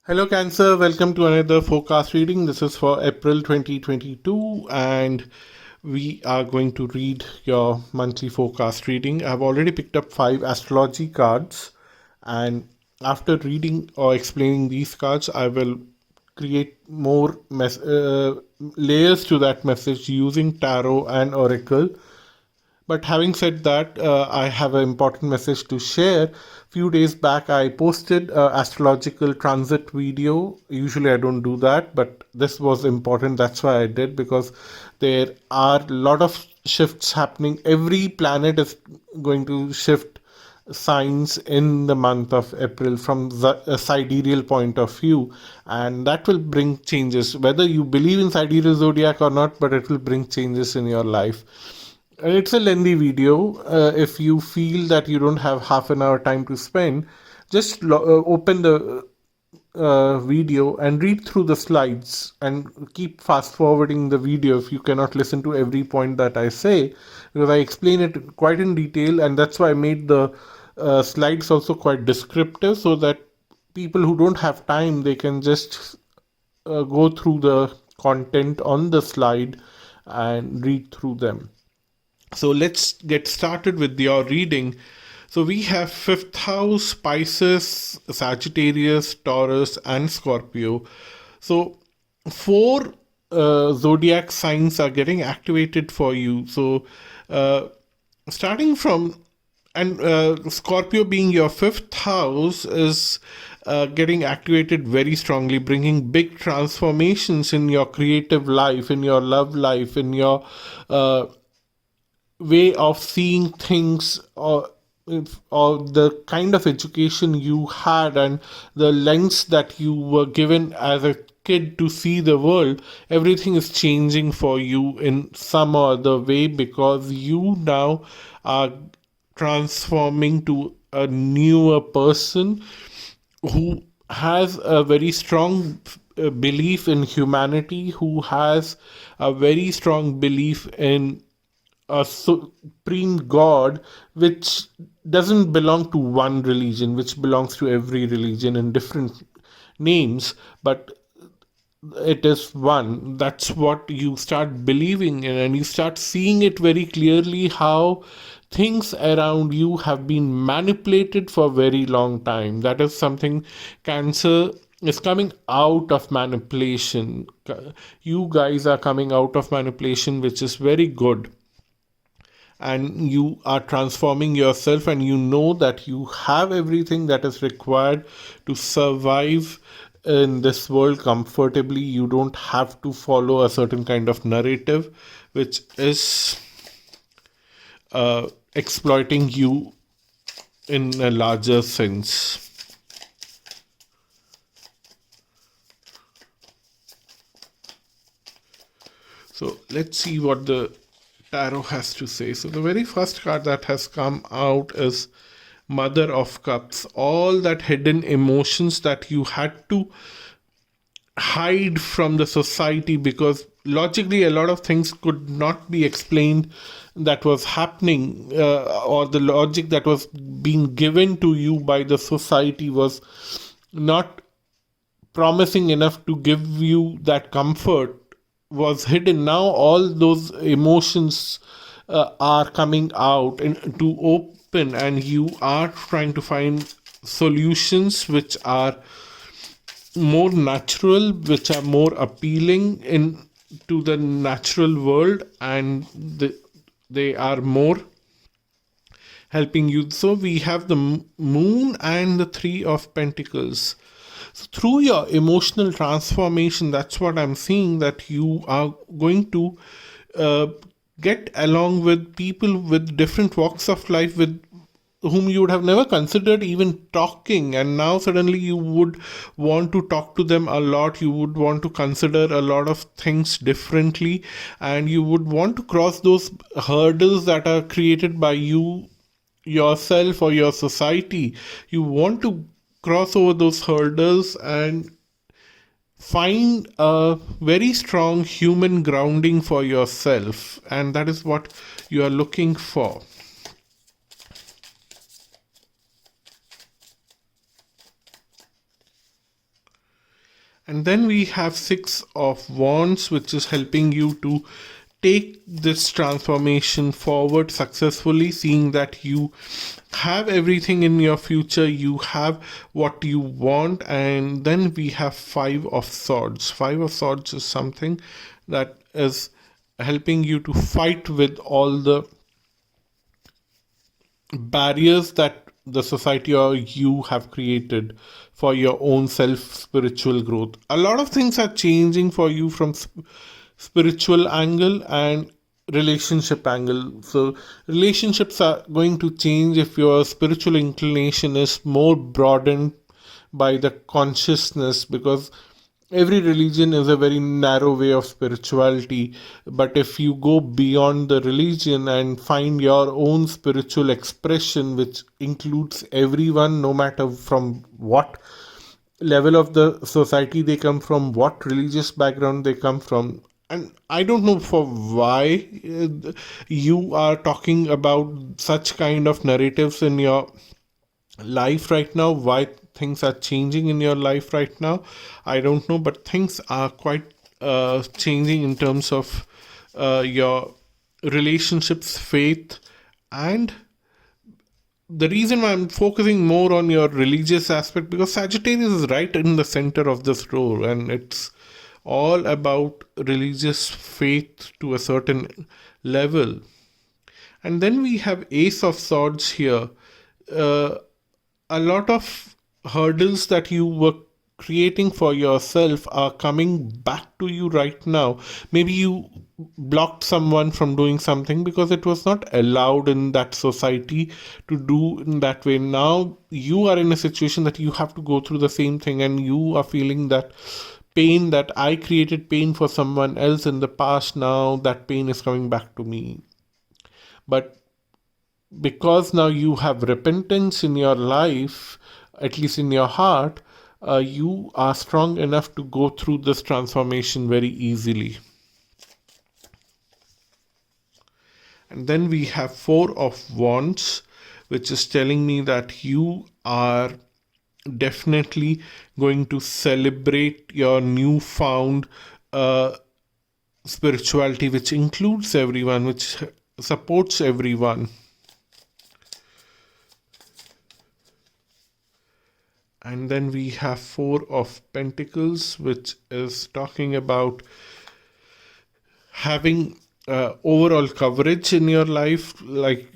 Hello, Cancer. Welcome to another forecast reading. This is for April 2022, and we are going to read your monthly forecast reading. I've already picked up 5 astrology cards, and after reading or explaining these cards, I will create more layers to that message using tarot and oracle. But having said that, I have an important message to share. Few days back, I posted a astrological transit video. Usually, I don't do that, but this was important. That's why I did, because there are a lot of shifts happening. Every planet is going to shift signs in the month of April from a sidereal point of view, and that will bring changes. Whether you believe in sidereal zodiac or not, but it will bring changes in your life. It's a lengthy video. If you feel that you don't have half an hour time to spend, just open the video and read through the slides and keep fast forwarding the video if you cannot listen to every point that I say, because I explain it quite in detail, and that's why I made the slides also quite descriptive, so that people who don't have time, they can just go through the content on the slide and read through them. So let's get started with your reading. So we have fifth house, Pisces, Sagittarius, Taurus, and Scorpio. So four zodiac signs are getting activated for you. So starting from, and Scorpio being your fifth house is getting activated very strongly, bringing big transformations in your creative life, in your love life, in your way of seeing things, or the kind of education you had and the lens that you were given as a kid to see the world. Everything is changing for you in some or other way, because you now are transforming to a newer person who has a very strong belief in humanity, who has a very strong belief in a supreme God, which doesn't belong to one religion, which belongs to every religion in different names, but it is one. That's what you start believing in, and you start seeing it very clearly how things around you have been manipulated for a very long time. That is something Cancer is coming out of manipulation. You guys are coming out of manipulation, which is very good, and you are transforming yourself, and you know that you have everything that is required to survive in this world comfortably. You don't have to follow a certain kind of narrative which is exploiting you in a larger sense. So let's see what the tarot has to say. So the very first card that has come out is Mother of Cups. All that hidden emotions that you had to hide from the society, because logically a lot of things could not be explained that was happening, or the logic that was being given to you by the society was not promising enough to give you that comfort, was hidden. Now all those emotions are coming out to open, and you are trying to find solutions which are more natural, which are more appealing in to the natural world, and they are more helping you. So we have the moon and the three of pentacles. So through your emotional transformation, that's what I'm seeing, that you are going to uh, get along with people with different walks of life, with whom you would have never considered even talking, and now suddenly you would want to talk to them a lot. You would want to consider a lot of things differently, and you would want to cross those hurdles that are created by you yourself or your society. You want to cross over those hurdles and find a very strong human grounding for yourself, and that is what you are looking for. And then we have Six of Wands, which is helping you to take this transformation forward successfully, seeing that you have everything in your future, you have what you want. And then we have Five of Swords. Five of Swords is something that is helping you to fight with all the barriers that the society or you have created for your own self spiritual growth. A lot of things are changing for you from spiritual angle and relationship angle. So relationships are going to change if your spiritual inclination is more broadened by the consciousness, because every religion is a very narrow way of spirituality. But if you go beyond the religion and find your own spiritual expression, which includes everyone, no matter from what level of the society they come from, what religious background they come from. And I don't know for why you are talking about such kind of narratives in your life right now, why things are changing in your life right now, I don't know, but things are quite changing in terms of your relationships, faith. And the reason why I'm focusing more on your religious aspect, because Sagittarius is right in the center of this role, and it's all about religious faith to a certain level. And then we have Ace of Swords here. uh, a lot of hurdles that you were creating for yourself are coming back to you right now. Maybe you blocked someone from doing something because it was not allowed in that society to do in that way. Now you are in a situation that you have to go through the same thing, and you are feeling that pain, that I created pain for someone else in the past. Now that pain is coming back to me. But because now you have repentance in your life, at least in your heart, you are strong enough to go through this transformation very easily. And then we have Four of Wands, which is telling me that you are definitely going to celebrate your newfound spirituality, which includes everyone, which supports everyone. And then we have Four of Pentacles, which is talking about having overall coverage in your life, like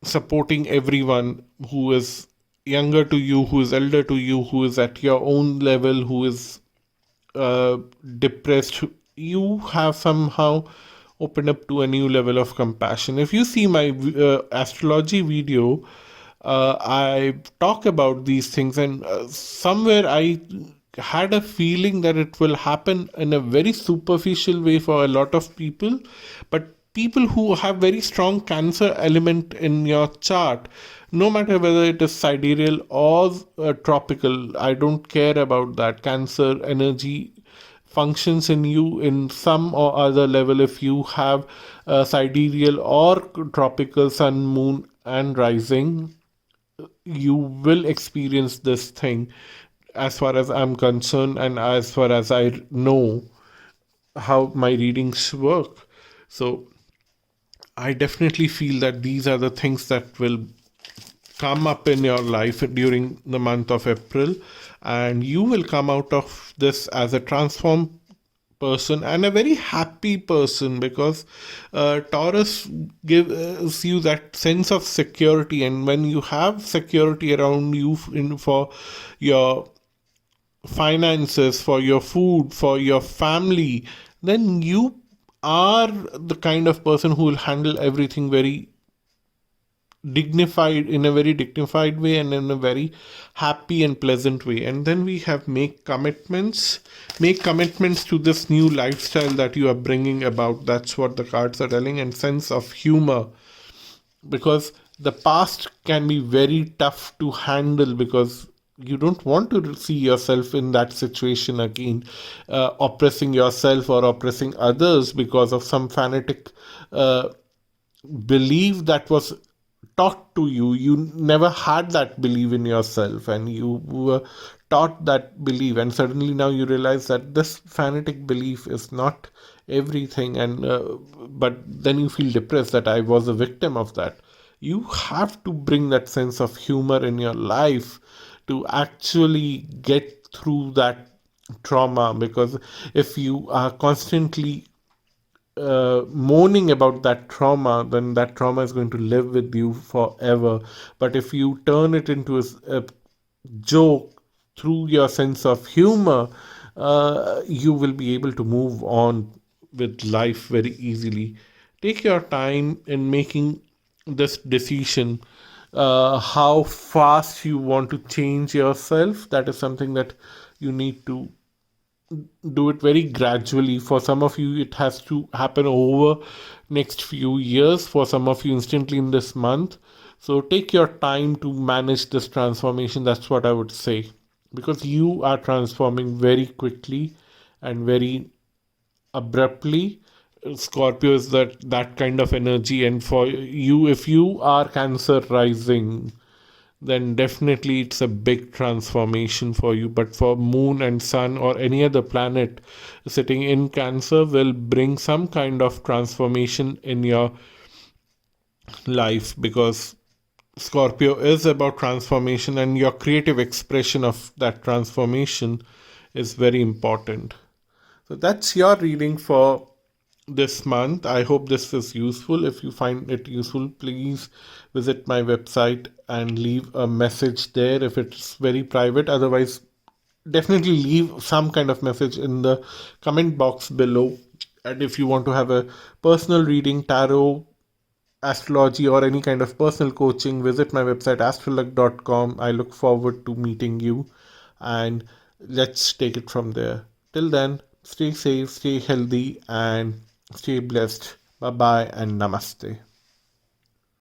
supporting everyone who is younger to you, who is elder to you, who is at your own level, who is depressed. You have somehow opened up to a new level of compassion. If you see my astrology video, I talk about these things, and somewhere I had a feeling that it will happen in a very superficial way for a lot of people. But people who have very strong Cancer element in your chart, no matter whether it is sidereal or tropical, I don't care about that. Cancer energy functions in you in some or other level. If you have sidereal or tropical sun, moon, and rising, you will experience this thing, as far as I'm concerned and as far as I know how my readings work. So I definitely feel that these are the things that will come up in your life during the month of April, and you will come out of this as a transformed person and a very happy person, because Taurus gives you that sense of security, and when you have security around you for your finances, for your food, for your family, then you are the kind of person who will handle everything very dignified, in a very dignified way, and in a very happy and pleasant way. And then we have make commitments to this new lifestyle that you are bringing about. That's what the cards are telling. And sense of humor, because the past can be very tough to handle, because you don't want to see yourself in that situation again, oppressing yourself or oppressing others because of some fanatic belief that was taught to you. You never had that belief in yourself, and you were taught that belief, and suddenly now you realize that this fanatic belief is not everything. And but then you feel depressed that I was a victim of that. You have to bring that sense of humor in your life to actually get through that trauma, because if you are constantly moaning about that trauma, then that trauma is going to live with you forever. But if you turn it into a joke through your sense of humor, you will be able to move on with life very easily. Take your time in making this decision. How fast you want to change yourself, that is something that you need to do it very gradually. For some of you, it has to happen over next few years. For some of you, instantly in this month. So take your time to manage this transformation. That's what I would say, because you are transforming very quickly and very abruptly. Scorpio is that kind of energy, and for you, if you are Cancer rising, then definitely it's a big transformation for you. But for Moon and Sun or any other planet sitting in Cancer will bring some kind of transformation in your life, because Scorpio is about transformation, and your creative expression of that transformation is very important. So that's your reading for this month. I hope this is useful. If you find it useful, please visit my website and leave a message there if it's very private. Otherwise, definitely leave some kind of message in the comment box below. And if you want to have a personal reading, tarot, astrology, or any kind of personal coaching, visit my website astralug.com. I look forward to meeting you, and let's take it from there. Till then, stay safe, stay healthy, and stay blessed. Bye bye and namaste.